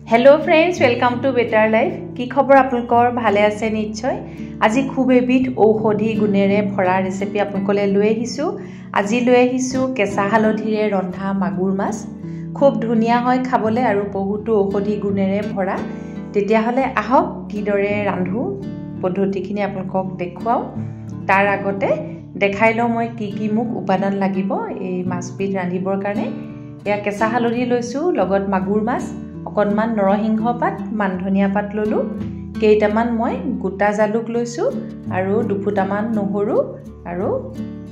Hello friends, welcome to बेटार life. कि खबर आपलोकर भाले आछे निश्चय। আজি खूब एबिध औषधि गुणेरे भरा रेसिपि आपलोकले লৈ আহিছো। আজি লৈ আহিছো কেঁচা হালধিৰে ৰন্ধা মাগুৰ মাছ। खूब ধুনিয়া হয় খাবলে আৰু বহুতো औषधि गुणेरे भरा। তেতিয়া হলে আহক কিদৰে ৰান্ধো পদ্ধতিখিনি আপোনালোকক দেখুৱাও। তাৰ আগতে দেখাই লওঁ মই কি মুক উপাদান লাগিব এই মাছবিধ ৰান্ধিবৰ কাৰণে। ইয়া কেঁচা হালধি লৈছো, লগত মাগুৰ মাছ, অকণমান নৰসিংহ পাত, মানধনিয়া পাত ললো, কেইটামান মই গোটা জালুক লৈছো আৰু দুফুটামান নহৰু আৰু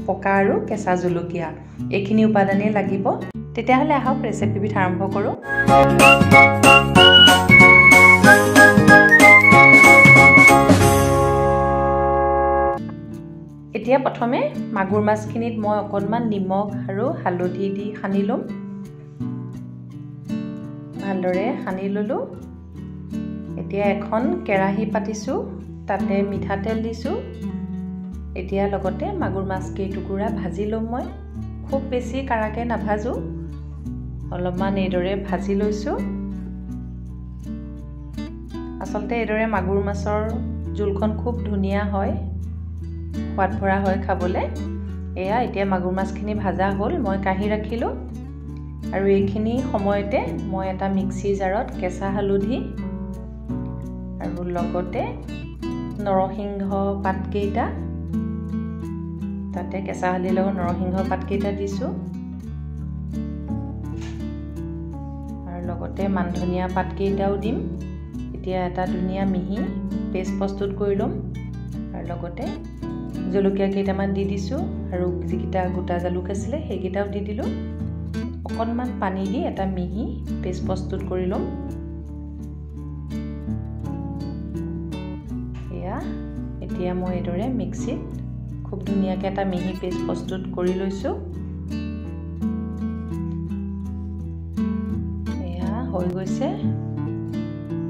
পকা আৰু কেঁচা জলকীয়া। এইখিনি উপাদানে লাগিব। তেতিয়া হলে আহক ৰেচিপিবিধ আৰম্ভ কৰো। এতিয়া প্ৰথমে মাগুৰ মাছখিনিত মই অকণমান নিমখ আৰু হালধি দি সানি লম। ভালদৰে সানি ললো। এতিয়া এখন কেৰাহী পাতিছো, তাতে মিঠাতেল দিছো। এতিয়া লগতে মাগুৰ মাছ কেইটুকুৰা ভাজি লম। মই খুব বেছি কাৰাকে নাভাজো, অলপমান এইদৰে ভাজি লৈছো। আচলতে এইদৰে মাগুৰ মাছৰ জোলখন খুব ধুনীয়া হয়, সোৱাদ ভৰা হয় খাবলে। এয়া এতিয়া মাগুৰ মাছখিনি ভাজা হ'ল, মই কাঢ়ি ৰাখিলো। আৰু এইখিনি সময়তে মই এটা মিক্সি জাৰত কেঁচা হালধি আৰু লগতে নৰসিংহ পাতকেইটা, তাতে কেঁচা হালধিৰ লগত নৰসিংহ পাতকেইটা দিছো আৰু লগতে মানধনিয়া পাতকেইটাও দিম। এতিয়া এটা ধুনীয়া মিহি পেষ্ট প্ৰস্তুত কৰি ল'ম। আৰু লগতে জলকীয়া কেইটামান দি দিছো আৰু যিকেইটা গোটা জালুক আছিলে সেইকেইটাও দি দিলো। অকণমান পানী দি এটা মিহি পেষ্ট প্ৰস্তুত কৰি ল'ম। এতিয়া মই এইদৰে মিক্সিত খুব ধুনীয়াকৈ এটা মিহি পেষ্ট প্ৰস্তুত কৰি লৈছো। এয়া হৈ গৈছে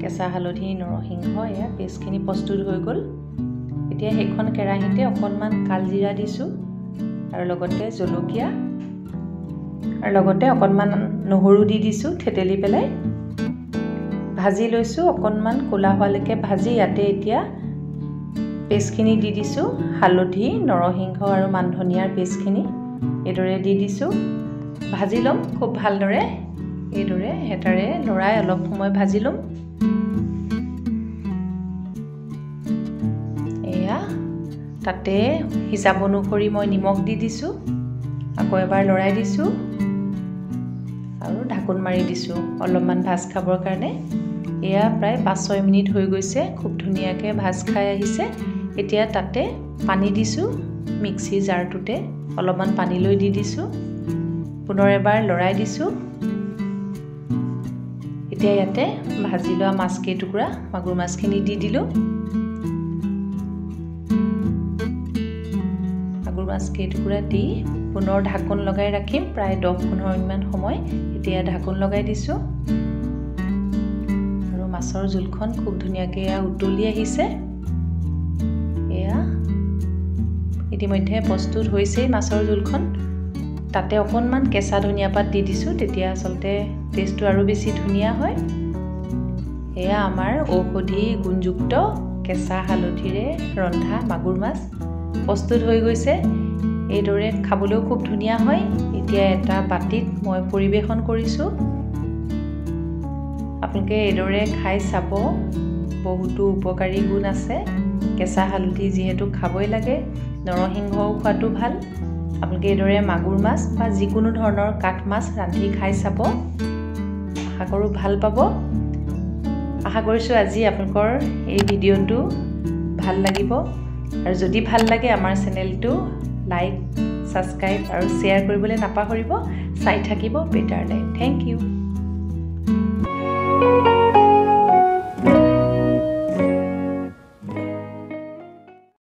কেঁচা হালধি, নৰসিংহ, এয়া পেষ্টখিনি প্ৰস্তুত হৈ গ'ল। এতিয়া সেইখন কেৰাহীতে অকণমান কালজিৰা দিছো আৰু লগতে জলকীয়া আৰু লগতে অকণমান নহৰু দি দিছো থেতেলি পেলাই ভাজি লৈছো। অকণমান ক'লা হোৱালৈকে ভাজি ইয়াতে এতিয়া পেষ্টখিনি দি দিছো। হালধি, নৰসিংহ আৰু মানধনিয়াৰ পেষ্টখিনি এইদৰে দি দিছো। ভাজি ল'ম খুব ভালদৰে। এইদৰে হেতাৰে লৰাই অলপ সময় ভাজি ল'ম। এয়া তাতে হিচাপ অনুসৰি মই নিমখ দি দিছো। আকৌ এবাৰ লৰাই দিছো আৰু ঢাকোন মাৰি দিছো অলপমান ভাজ খাবৰ কাৰণে। এয়া প্ৰায় 5-6 মিনিট হৈ গৈছে, খুব ধুনীয়াকৈ ভাজ খাই আহিছে। এতিয়া তাতে পানী দিছো, মিক্সি জাৰটোতে অলপমান পানী লৈ দি দিছো। পুনৰ এবাৰ লৰাই দিছো। এতিয়া ইয়াতে ভাজি লোৱা মাছ কেইটুকুৰা, মাগুৰ মাছখিনি দি দিলো। মাগুৰ মাছ কেইটুকুৰা দি পুনৰ ঢাকোন লগাই ৰাখিম প্ৰায় 10-15 মিনিটমান সময়। এতিয়া ঢাকোন লগাই দিছো আৰু মাছৰ জোলখন খুব ধুনীয়াকৈ উতলি আহিছে। এয়া ইতিমধ্যে প্ৰস্তুত হৈছেই মাছৰ জোলখন। তাতে অকণমান কেঁচা ধনিয়া পাত দি দিছো, তেতিয়া আচলতে টেষ্টটো আৰু বেছি ধুনীয়া হয়। এয়া আমাৰ ঔষধি গুণযুক্ত কেঁচা হালধিৰে ৰন্ধা মাগুৰ মাছ প্ৰস্তুত হৈ গৈছে। এইদৰে খাবলৈও খুব ধুনীয়া হয়। এতিয়া এটা বাটিত মই পৰিৱেশন কৰিছো। আপোনালোকে এইদৰে খাই চাব, বহুতো উপকাৰী গুণ আছে। কেঁচা হালধি যিহেতু খাবই লাগে, নৰসিংহও খোৱাটো ভাল। আপোনালোকে এইদৰে মাগুৰ মাছ বা যিকোনো ধৰণৰ কাঠ মাছ ৰান্ধি খাই চাব। আশা কৰোঁ ভাল পাব। আশা কৰিছোঁ আজি আপোনালোকৰ এই ভিডিঅ'টো ভাল লাগিব। আৰু যদি ভাল লাগে আমাৰ চেনেলটো লাইক, ছাবস্ক্ৰাইব আৰু শ্বেয়াৰ কৰিবলৈ নাপাহৰিব। চাই থাকিব বেটাৰ লাইফ। Thank U.